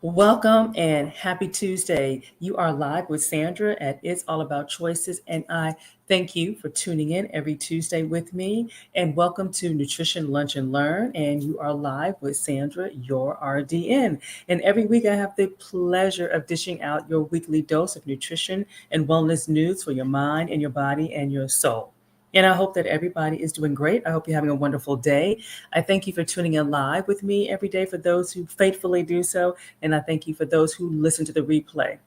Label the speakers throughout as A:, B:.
A: Welcome and happy Tuesday. You are live with Sandra at It's All About Choices, and I thank you for tuning in every Tuesday with me. And welcome to Nutrition Lunch and Learn. And you are live with Sandra, your RDN. And every week I have the pleasure of dishing out your weekly dose of nutrition and wellness news for your mind and your body and your soul. And I hope that everybody is doing great. I hope you're having a wonderful day. I thank you for tuning in live with me every day for those who faithfully do so. And I thank you for those who listen to the replay.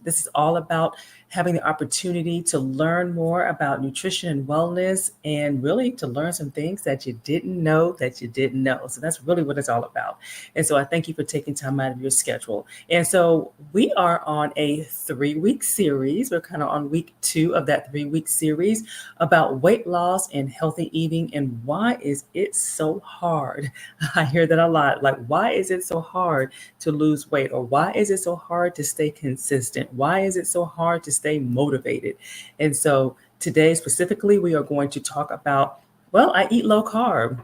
A: This is all about having the opportunity to learn more about nutrition and wellness, and really to learn some things that you didn't know that you didn't know. So that's really what it's all about. And so I thank you for taking time out of your schedule. And so we are on a 3-week series. We're kind of on week 2 of that 3-week series about weight loss and healthy eating, and why is it so hard? I hear that a lot. Like, why is it so hard to lose weight, or why is it so hard to stay consistent? Why is it so hard to stay motivated? And so today specifically, we are going to talk about, well, I eat low carb.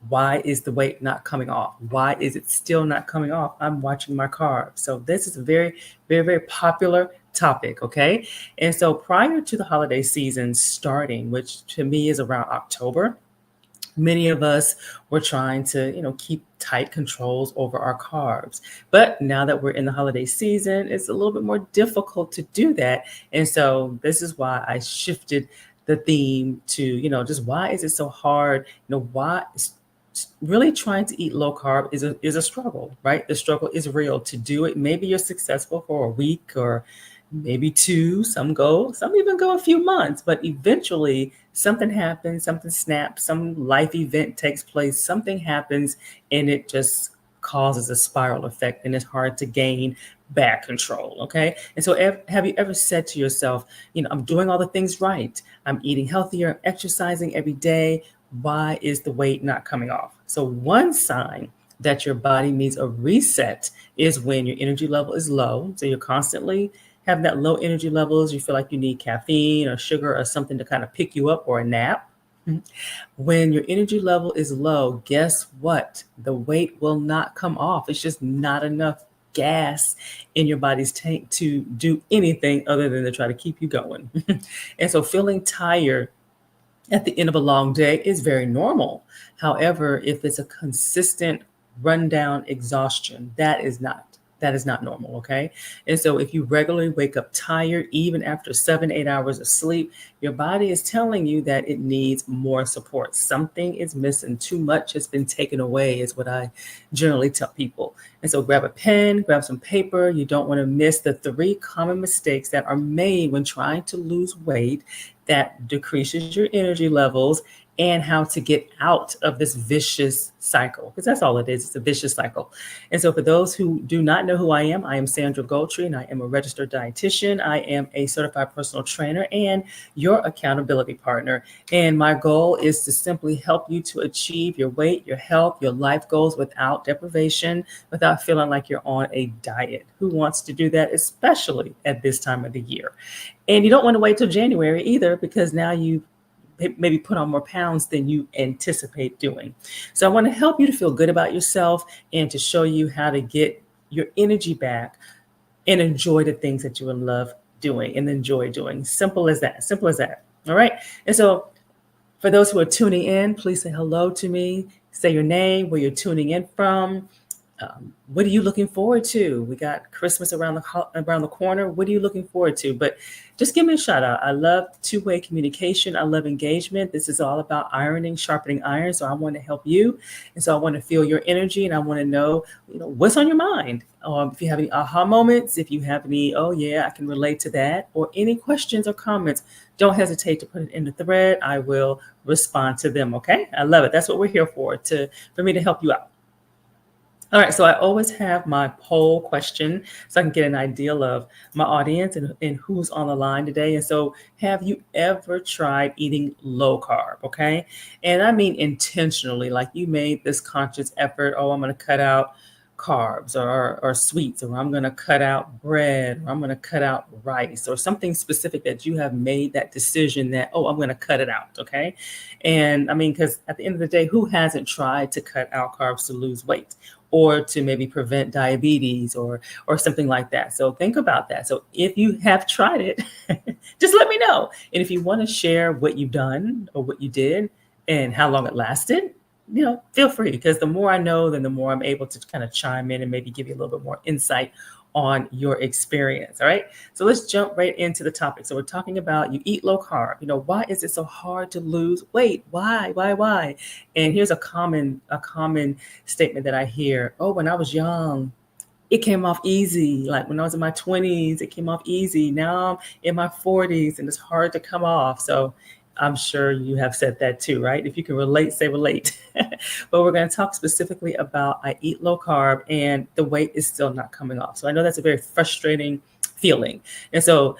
A: Why is the weight not coming off? Why is it still not coming off? I'm watching my carbs. So this is a very, very, very popular topic, okay? And so prior to the holiday season starting, which to me is around October, many of us were trying to, keep tight controls over our carbs. But now that we're in the holiday season, it's a little bit more difficult to do that. And so this is why I shifted the theme to, just why is it so hard? Why really trying to eat low carb is a struggle, right? The struggle is real. To do it, maybe you're successful for a week or maybe 2, some even go a few months, but eventually something happens, something snaps, some life event takes place, something happens, and it just causes a spiral effect, and it's hard to gain back control. Okay. And so have you ever said to yourself, I'm doing all the things right, I'm eating healthier, I'm exercising every day, why is the weight not coming off? So one sign that your body needs a reset is when your energy level is low. So you're constantly having that low energy levels. You feel like you need caffeine or sugar or something to kind of pick you up, or a nap. When your energy level is low, guess what? The weight will not come off. It's just not enough gas in your body's tank to do anything other than to try to keep you going. And so feeling tired at the end of a long day is very normal. However, if it's a consistent rundown exhaustion, that is not normal. Okay. And so if you regularly wake up tired, even after 7-8 hours of sleep, your body is telling you that it needs more support. Something is missing. Too much has been taken away, is what I generally tell people. And so grab a pen, grab some paper. You don't want to miss the 3 common mistakes that are made when trying to lose weight that decreases your energy levels, and how to get out of this vicious cycle, because that's all it is. It's a vicious cycle. And so for those who do not know who I am Sandra Goldtree, and I am a registered dietitian. I am a certified personal trainer and your accountability partner. And my goal is to simply help you to achieve your weight, your health, your life goals without deprivation, without feeling like you're on a diet. Who wants to do that, especially at this time of the year? And you don't want to wait till January either, because now you maybe put on more pounds than you anticipate doing. So I want to help you to feel good about yourself and to show you how to get your energy back and enjoy the things that you love doing and enjoy doing. Simple as that. Simple as that. All right. And so for those who are tuning in, please say hello to me. Say your name, where you're tuning in from. What are you looking forward to? We got Christmas around the corner. What are you looking forward to? But just give me a shout out. I love two-way communication. I love engagement. This is all about ironing, sharpening iron. So I want to help you. And so I want to feel your energy, and I want to know, what's on your mind. If you have any aha moments, if you have any, oh yeah, I can relate to that, or any questions or comments, don't hesitate to put it in the thread. I will respond to them. Okay. I love it. That's what we're here for me to help you out. All right, so I always have my poll question so I can get an idea of my audience and who's on the line today. And so, have you ever tried eating low carb? Okay. And I mean intentionally, like you made this conscious effort. Oh, I'm going to cut out carbs or sweets, or I'm going to cut out bread, or I'm going to cut out rice, or something specific that you have made that decision that, oh, I'm going to cut it out. Okay. And I mean, because at the end of the day, who hasn't tried to cut out carbs to lose weight? or to maybe prevent diabetes or something like that. So think about that. So if you have tried it, just let me know. And if you want to share what you've done or what you did and how long it lasted, feel free, because the more I know, then the more I'm able to kind of chime in and maybe give you a little bit more insight on your experience. All right. So let's jump right into the topic. So we're talking about you eat low carb. Why is it so hard to lose weight? Why? And here's a common statement that I hear. Oh, when I was young, it came off easy. Like when I was in my 20s, it came off easy. Now I'm in my 40s and it's hard to come off. So I'm sure you have said that too, right? If you can relate, say relate. But we're going to talk specifically about I eat low carb and the weight is still not coming off. So I know that's a very frustrating feeling. And so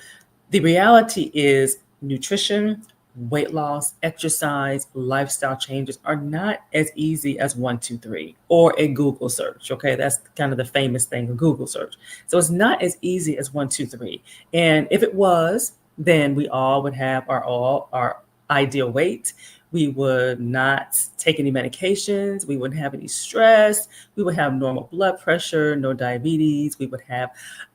A: the reality is nutrition, weight loss, exercise, lifestyle changes are not as easy as 1, 2, 3 or a Google search. Okay. That's kind of the famous thing, a Google search. So it's not as easy as 1, 2, 3. And if it was, then we all would have our ideal weight. We would not take any medications. We wouldn't have any stress. We would have normal blood pressure, no diabetes. We would have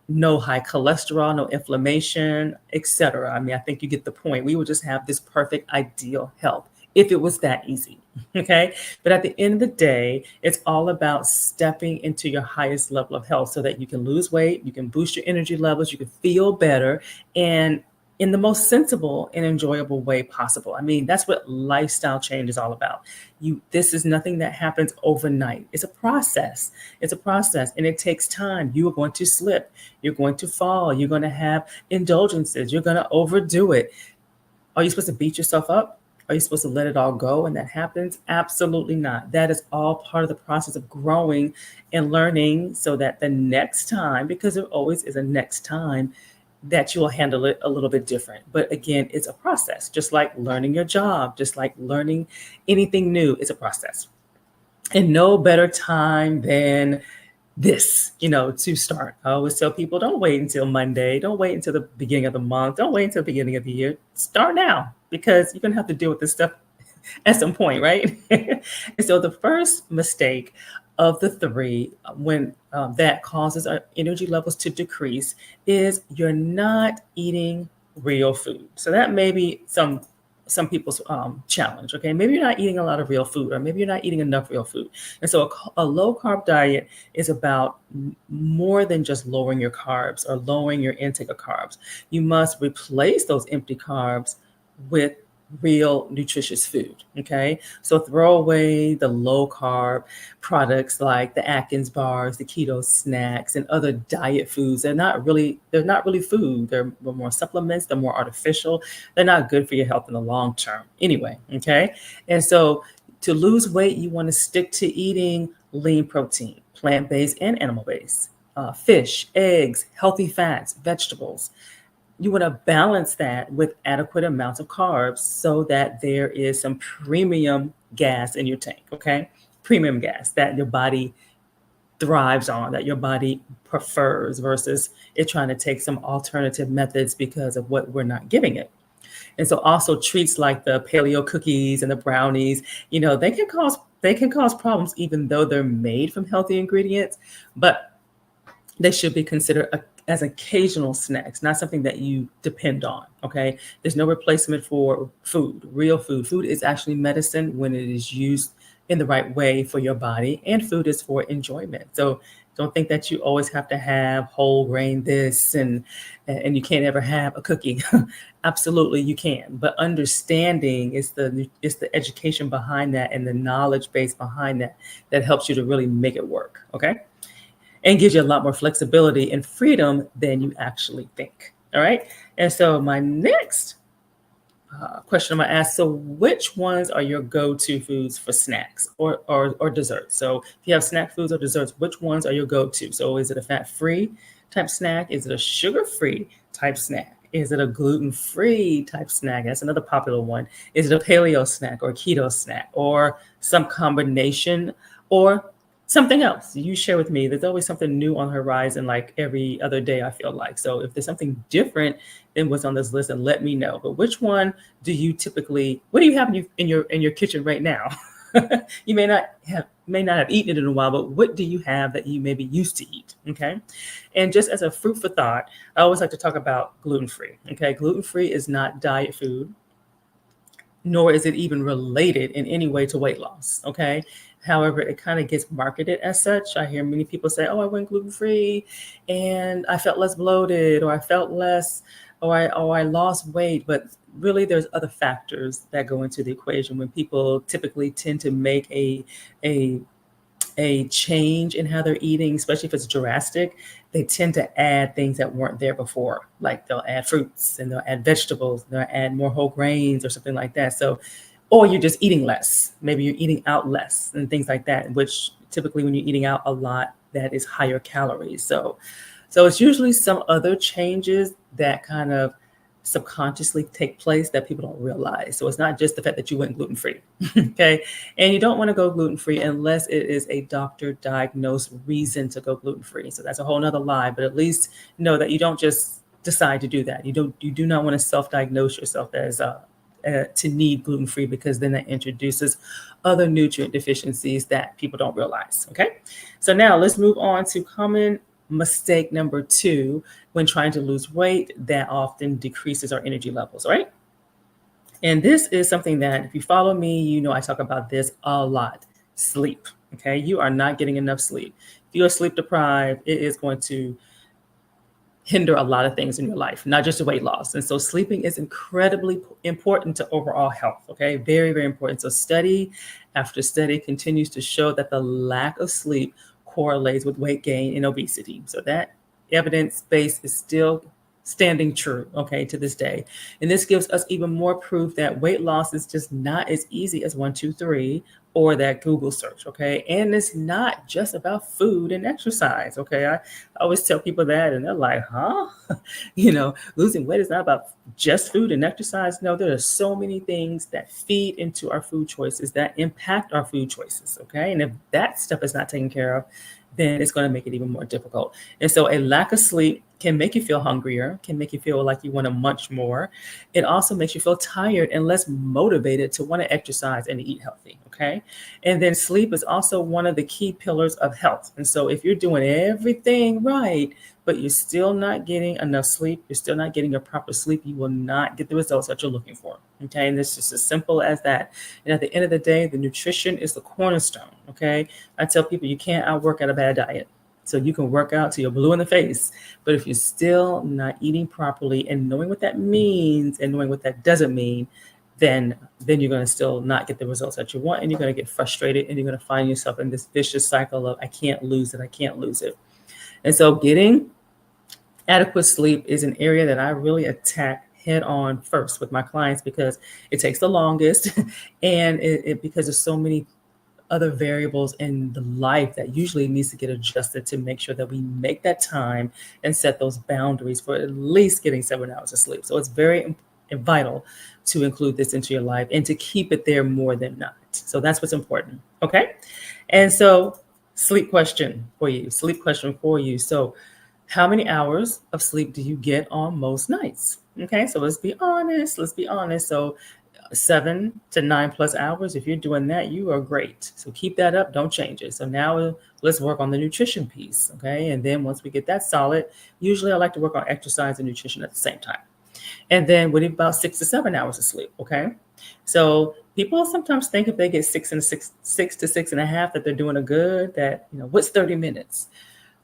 A: no high cholesterol, no inflammation, etc. I mean, I think you get the point. We would just have this perfect ideal health if it was that easy. Okay. But at the end of the day, it's all about stepping into your highest level of health so that you can lose weight, you can boost your energy levels, you can feel better, and in the most sensible and enjoyable way possible. I mean, that's what lifestyle change is all about. This is nothing that happens overnight. It's a process. It's a process, and it takes time. You are going to slip. You're going to fall. You're going to have indulgences. You're going to overdo it. Are you supposed to beat yourself up? Are you supposed to let it all go when that happens? Absolutely not. That is all part of the process of growing and learning so that the next time, because there always is a next time, that you'll handle it a little bit different. But again, it's a process, just like learning your job, just like learning anything new. It's a process. And no better time than this, to start. I always tell people, don't wait until Monday. Don't wait until the beginning of the month. Don't wait until the beginning of the year. Start now, because you're going to have to deal with this stuff at some point, right? And so the first mistake of the three, when that causes our energy levels to decrease, is you're not eating real food. So that may be some people's challenge. Okay, maybe you're not eating a lot of real food, or maybe you're not eating enough real food. And so a low carb diet is about more than just lowering your carbs or lowering your intake of carbs. You must replace those empty carbs with real nutritious food. Okay. So throw away the low carb products like the Atkins bars, the keto snacks, and other diet foods. They're not really food. They're more supplements. They're more artificial. They're not good for your health in the long term anyway. Okay. And so to lose weight, you want to stick to eating lean protein, plant-based and animal-based, fish, eggs, healthy fats, vegetables. You want to balance that with adequate amounts of carbs so that there is some premium gas in your tank, okay? Premium gas that your body thrives on, that your body prefers, versus it trying to take some alternative methods because of what we're not giving it. And so also treats like the paleo cookies and the brownies, they can cause problems even though they're made from healthy ingredients, but they should be considered as occasional snacks, not something that you depend on. Okay. There's no replacement for food, real food. Food is actually medicine when it is used in the right way for your body, and food is for enjoyment. So don't think that you always have to have whole grain this and you can't ever have a cookie. Absolutely you can, but understanding is the education behind that and the knowledge base behind that helps you to really make it work. Okay. And gives you a lot more flexibility and freedom than you actually think. All right. And so my next question I'm going to ask, so which ones are your go-to foods for snacks or desserts? So if you have snack foods or desserts, which ones are your go-to? So is it a fat-free type snack? Is it a sugar-free type snack? Is it a gluten-free type snack? That's another popular one. Is it a paleo snack or a keto snack or some combination or something else? You share with me. There's always something new on the horizon, like every other day, I feel like. So if there's something different than what's on this list, then let me know. But which one do you typically, what do you have in your kitchen right now? You may not have may not have eaten it in a while, but what do you have that you maybe used to eat? Okay. And just as a fruit for thought, I always like to talk about gluten free. Okay. Gluten free is not diet food, nor is it even related in any way to weight loss. Okay. However, it kind of gets marketed as such. I hear many people say, oh, I went gluten free and I felt less bloated, or I felt less, or I lost weight. But really, there's other factors that go into the equation when people typically tend to make a a change in how they're eating, especially if it's drastic. They tend to add things that weren't there before. Like they'll add fruits and they'll add vegetables, they'll add more whole grains or something like that. So, or you're just eating less. Maybe you're eating out less and things like that, which typically when you're eating out a lot, that is higher calories. So it's usually some other changes that kind of subconsciously take place that people don't realize. So it's not just the fact that you went gluten free. Okay. And you don't want to go gluten free unless it is a doctor diagnosed reason to go gluten free. So that's a whole nother lie, but at least know that you don't just decide to do that. You do not want to self-diagnose yourself as to need gluten free, because then that introduces other nutrient deficiencies that people don't realize. Okay. So now let's move on to common mistake number 2 when trying to lose weight that often decreases our energy levels, right? And this is something that if you follow me, you know I talk about this a lot. Sleep. Okay. You are not getting enough sleep. If you are sleep deprived, it is going to hinder a lot of things in your life, not just the weight loss. And so sleeping is incredibly important to overall health. Okay. Very, very important. So study after study continues to show that the lack of sleep correlates with weight gain and obesity. So that evidence base is still standing true, okay, to this day. And this gives us even more proof that weight loss is just not as easy as 1, 2, 3 or that Google search, okay? And it's not just about food and exercise, okay? I always tell people that and they're like, huh? Losing weight is not about just food and exercise. No, there are so many things that feed into our food choices that impact our food choices, okay? And if that stuff is not taken care of, then it's going to make it even more difficult. And so a lack of sleep can make you feel hungrier, can make you feel like you want to munch more. It also makes you feel tired and less motivated to want to exercise and eat healthy, okay? And then sleep is also one of the key pillars of health. And so if you're doing everything right, but you're still not getting enough sleep, you're still not getting a proper sleep, you will not get the results that you're looking for, okay? And it's just as simple as that. And at the end of the day, the nutrition is the cornerstone, okay? I tell people you can't outwork at a bad diet. So you can work out till you're blue in the face, but if you're still not eating properly and knowing what that means and knowing what that doesn't mean, then you're going to still not get the results that you want, and you're going to get frustrated, and you're going to find yourself in this vicious cycle of I can't lose it. And so getting adequate sleep is an area that I really attack head on first with my clients, because it takes the longest and because there's so many other variables in the life that usually needs to get adjusted to make sure that we make that time and set those boundaries for at least getting 7 hours of sleep. So it's very vital to include this into your life and to keep it there more than not. So that's what's important. Okay. And so sleep question for you. So how many hours of sleep do you get on most nights? Okay. So let's be honest. So 7 to 9+ hours. If you're doing that, you are great. So keep that up. Don't change it. So now let's work on the nutrition piece. Okay. And then once we get that solid, usually I like to work on exercise and nutrition at the same time. And then what about 6 to 7 hours of sleep? Okay. So people sometimes think if they get 6 to 6.5 that they're doing a good, that, what's 30 minutes?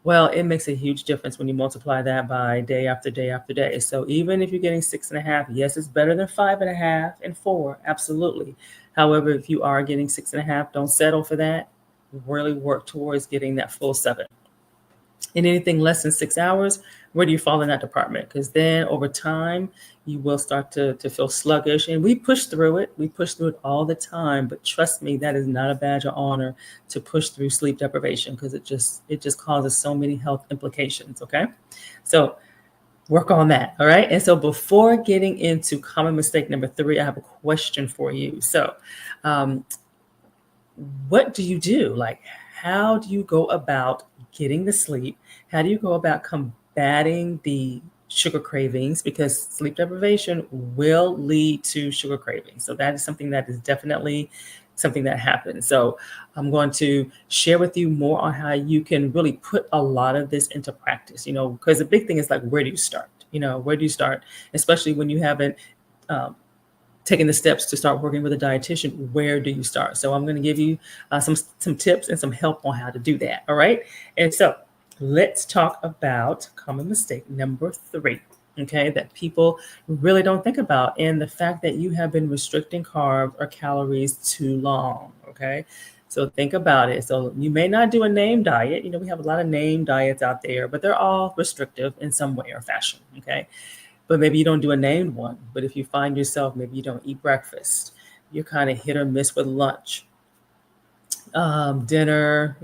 A: Well, it makes a huge difference when you multiply that by day after day after day. So even if you're getting 6.5, yes, it's better than 5.5 and 4. Absolutely. However, if you are getting 6.5, don't settle for that. Really work towards getting that full 7. And anything less than 6 hours, where do you fall in that department? Because then over time, you will start to feel sluggish. And we push through it. We push through it all the time. But trust me, that is not a badge of honor to push through sleep deprivation, because it just causes so many health implications. Okay. So work on that. All right. And so before getting into common mistake number 3, I have a question for you. So what do you do? Like, how do you go about getting the sleep? How do you go about combating the sugar cravings? Because sleep deprivation will lead to sugar cravings. So that is something that is definitely something that happens. So I'm going to share with you more on how you can really put a lot of this into practice, because the big thing is like, where do you start? Where do you start? Especially when you haven't um, taken the steps to start working with a dietitian. Where do you start? So I'm going to give you some tips and some help on how to do that. All right. And so let's talk about common mistake number 3. Okay, that people really don't think about, and the fact that you have been restricting carbs or calories too long. Okay, so think about it. So you may not do a name diet. We have a lot of name diets out there, but they're all restrictive in some way or fashion. Okay, but maybe you don't do a named one. But if you find yourself, maybe you don't eat breakfast, you're kind of hit or miss with lunch, dinner,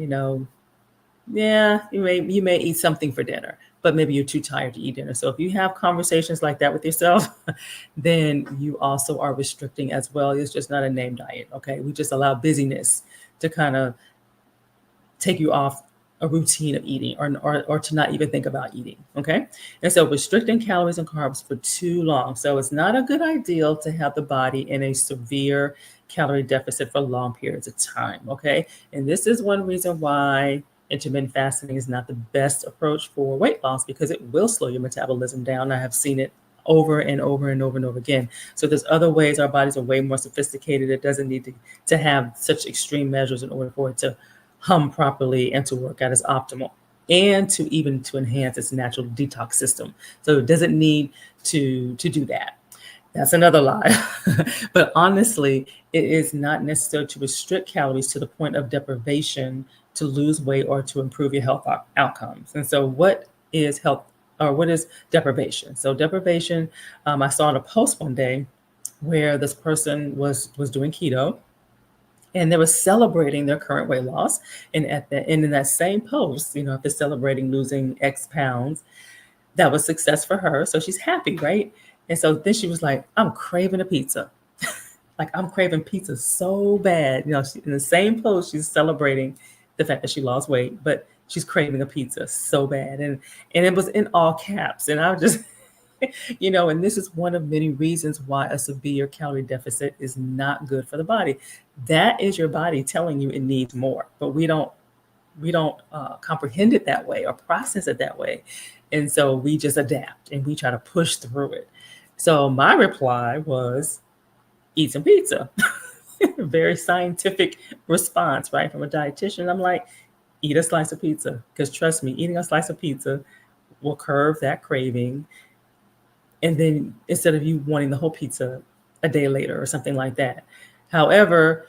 A: yeah, you may eat something for dinner, but maybe you're too tired to eat dinner. So if you have conversations like that with yourself, then you also are restricting as well. It's just not a name diet. Okay, we just allow busyness to kind of take you off a routine of eating, or to not even think about eating. Okay, and so restricting calories and carbs for too long. So it's not a good idea to have the body in a severe calorie deficit for long periods of time. Okay, and this is one reason why intermittent fasting is not the best approach for weight loss, because it will slow your metabolism down. I have seen it over and over and over and over again. So there's other ways. Our bodies are way more sophisticated. It doesn't need to have such extreme measures in order for it to hum properly and to work out as optimal, and to enhance its natural detox system. So it doesn't need to do that. That's another lie. But honestly, it is not necessary to restrict calories to the point of deprivation to lose weight or to improve your health outcomes. And so what is health, or what is deprivation? So deprivation, I saw in a post one day where this person was doing keto, and they were celebrating their current weight loss. And in that same post, after celebrating losing X pounds, that was success for her. So she's happy, right? And so then she was like, I'm craving a pizza. Like, I'm craving pizza so bad. In the same post, she's celebrating the fact that she lost weight, but she's craving a pizza so bad. And it was in all caps. And I was just, and this is one of many reasons why a severe calorie deficit is not good for the body. That is your body telling you it needs more, but we don't comprehend it that way or process it that way. And so we just adapt and we try to push through it. So my reply was, eat some pizza. Very scientific response, right? From a dietitian. I'm like, eat a slice of pizza, because trust me, eating a slice of pizza will curb that craving. And then instead of you wanting the whole pizza a day later or something like that. However,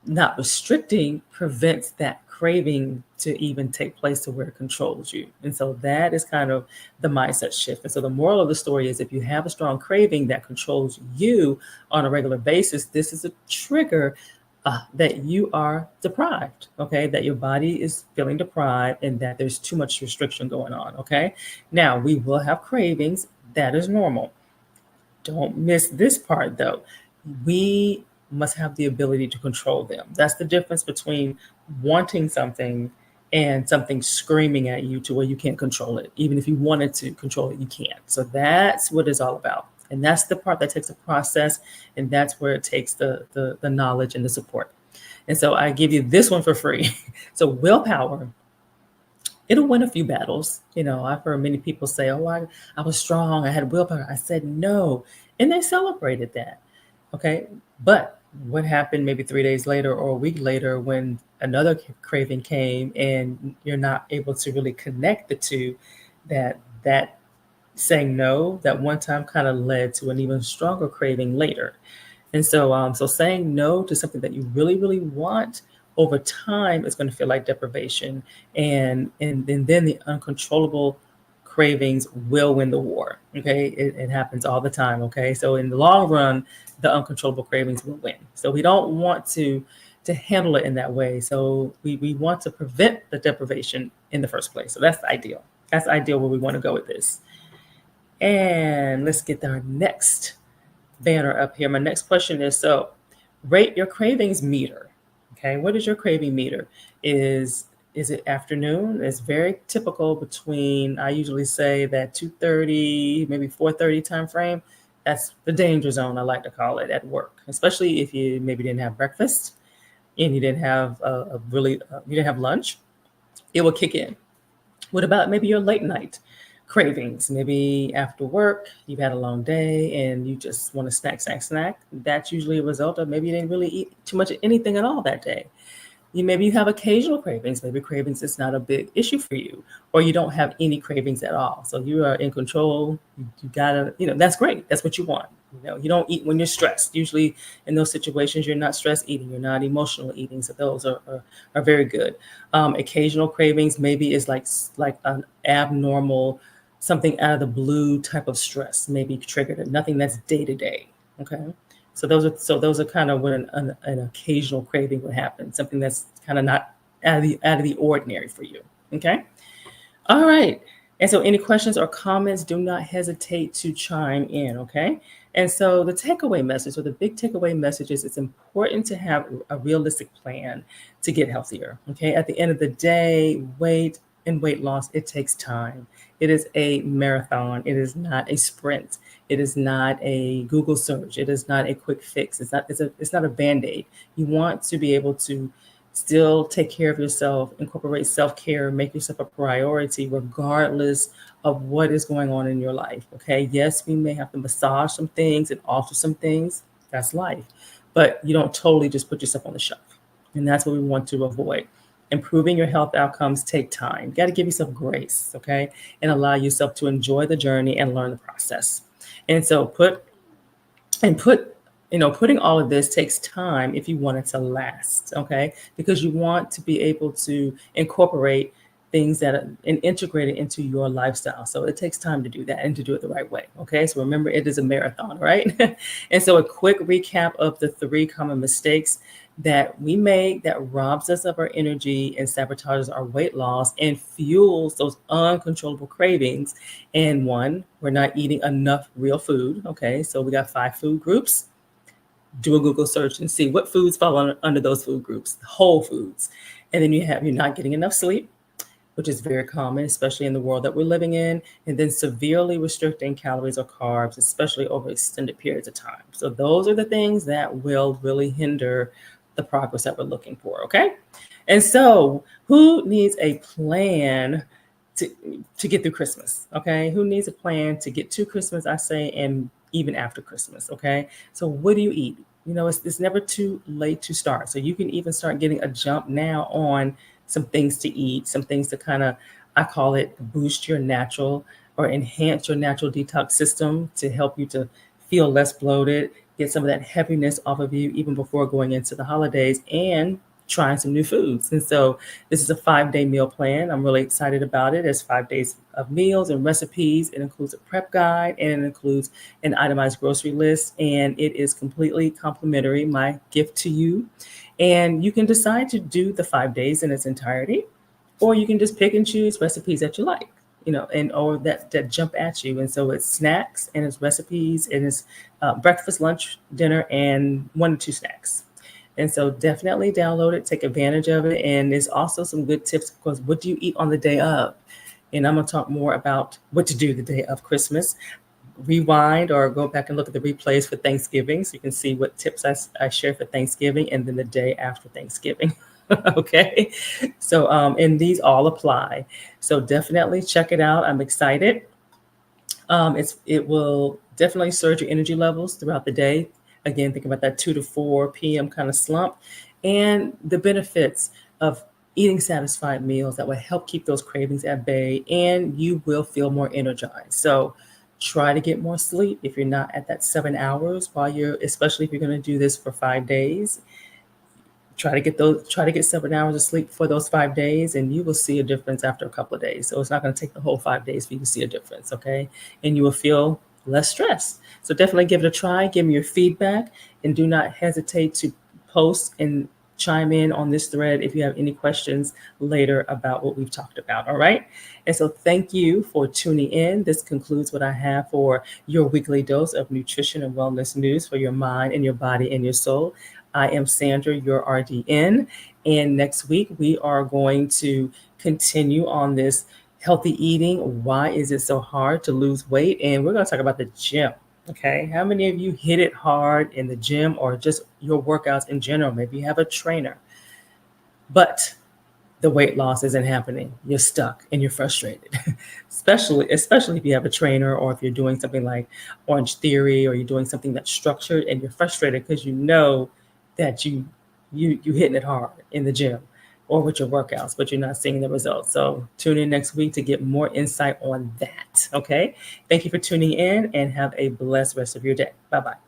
A: not restricting prevents that craving to even take place to where it controls you. And so that is kind of the mindset shift. And so the moral of the story is, if you have a strong craving that controls you on a regular basis, this is a trigger that you are deprived, okay? That your body is feeling deprived and that there's too much restriction going on, okay? Now, we will have cravings. That is normal. Don't miss this part, though. We must have the ability to control them. That's the difference between wanting something and something screaming at you to where you can't control it. Even if you wanted to control it, you can't. So that's what it's all about. And that's the part that takes a process, and that's where it takes the knowledge and the support. And so I give you this one for free. So willpower, it'll win a few battles. I've heard many people say, oh, I was strong, I had willpower. I said no. And they celebrated that. Okay. But what happened maybe 3 days later or a week later, when another craving came and you're not able to really connect the two, that saying no that one time kind of led to an even stronger craving later. And so saying no to something that you really, really want over time is going to feel like deprivation. And then the uncontrollable cravings will win the war. Okay. It happens all the time. Okay. So in the long run, the uncontrollable cravings will win. So we don't want to handle it in that way. So we want to prevent the deprivation in the first place. So that's ideal. That's ideal where we want to go with this. And let's get our next banner up here. My next question is, so rate your cravings meter. Okay, what is your craving meter? Is it afternoon? It's very typical between, I usually say that 2:30, maybe 4:30 time frame. That's the danger zone, I like to call it, at work, especially if you maybe didn't have breakfast and you didn't have you didn't have lunch, it will kick in. What about maybe your late night cravings? Maybe after work, you've had a long day and you just want to snack, snack, snack. That's usually a result of maybe you didn't really eat too much of anything at all that day. You have occasional cravings. Maybe cravings is not a big issue for you, or you don't have any cravings at all. So you are in control. You gotta, that's great. That's what you want. You don't eat when you're stressed. Usually in those situations, you're not stress eating. You're not emotional eating. So those are very good. Occasional cravings maybe is like an abnormal, something out of the blue type of stress, maybe triggered. Nothing that's day to day. Okay. So those are kind of when an occasional craving would happen, something that's kind of not out of the ordinary for you. Okay. All right. And so any questions or comments, do not hesitate to chime in. Okay. And so the takeaway message, or the big takeaway message, is it's important to have a realistic plan to get healthier. Okay. At the end of the day, weight loss, it takes time. It is a marathon. It is not a sprint. It is not a Google search. It is not a quick fix. It's not a Band-Aid. You want to be able to still take care of yourself, incorporate self-care, make yourself a priority regardless of what is going on in your life. Okay. Yes, we may have to massage some things and alter some things. That's life. But you don't totally just put yourself on the shelf. And that's what we want to avoid. Improving your health outcomes take time. You got to give yourself grace, okay? And allow yourself to enjoy the journey and learn the process. And so putting all of this takes time if you want it to last, okay? Because you want to be able to incorporate things that are and integrate it into your lifestyle. So it takes time to do that and to do it the right way. Okay. So remember, it is a marathon, right? And so a quick recap of the 3 common mistakes that we make that robs us of our energy and sabotages our weight loss and fuels those uncontrollable cravings. And 1, we're not eating enough real food. Okay. So we got 5 food groups. Do a Google search and see what foods fall under those food groups, whole foods. And then you're not getting enough sleep, which is very common, especially in the world that we're living in, and then severely restricting calories or carbs, especially over extended periods of time. So those are the things that will really hinder the progress that we're looking for, okay? And so who needs a plan to get through Christmas, okay? Who needs a plan to get to Christmas, I say, and even after Christmas, okay? So what do you eat? It's never too late to start. So you can even start getting a jump now on some things to eat, some things to kind of, I call it, boost your natural or enhance your natural detox system to help you to feel less bloated, get some of that heaviness off of you even before going into the holidays, and trying some new foods. And so this is a 5-day meal plan. I'm really excited about it. It's 5 days of meals and recipes. It includes a prep guide and it includes an itemized grocery list. And it is completely complimentary, my gift to you. And you can decide to do the 5 days in its entirety, or you can just pick and choose recipes that you like, or that jump at you. And so it's snacks and it's recipes and it's breakfast, lunch, dinner, and 1 to 2 snacks. And so definitely download it, take advantage of it. And there's also some good tips, because what do you eat on the day of? And I'm going to talk more about what to do the day of Christmas. Rewind or go back and look at the replays for Thanksgiving so you can see what tips I share for Thanksgiving and then the day after Thanksgiving. Okay. So, and these all apply. So definitely check it out. I'm excited. It will definitely surge your energy levels throughout the day. Again, think about that 2 to 4 p.m. kind of slump and the benefits of eating satisfied meals that will help keep those cravings at bay, and you will feel more energized. So try to get more sleep if you're not at that 7 hours especially if you're going to do this for 5 days. Try to get 7 hours of sleep for those 5 days, and you will see a difference after a couple of days. So it's not going to take the whole 5 days for you to see a difference, okay? And you will feel less stress. So definitely give it a try. Give me your feedback, and do not hesitate to post and chime in on this thread if you have any questions later about what we've talked about. All right. And so thank you for tuning in. This concludes what I have for your weekly dose of nutrition and wellness news for your mind and your body and your soul. I am Sandra, your RDN. And next week, we are going to continue on this healthy eating. Why is it so hard to lose weight? And we're going to talk about the gym. Okay. How many of you hit it hard in the gym or just your workouts in general? Maybe you have a trainer. but the weight loss isn't happening. You're stuck and you're frustrated, especially if you have a trainer or if you're doing something like Orange Theory or you're doing something that's structured and you're frustrated because you know that you hitting it hard in the gym or with your workouts, but you're not seeing the results. So tune in next week to get more insight on that. Okay. Thank you for tuning in and have a blessed rest of your day. Bye bye.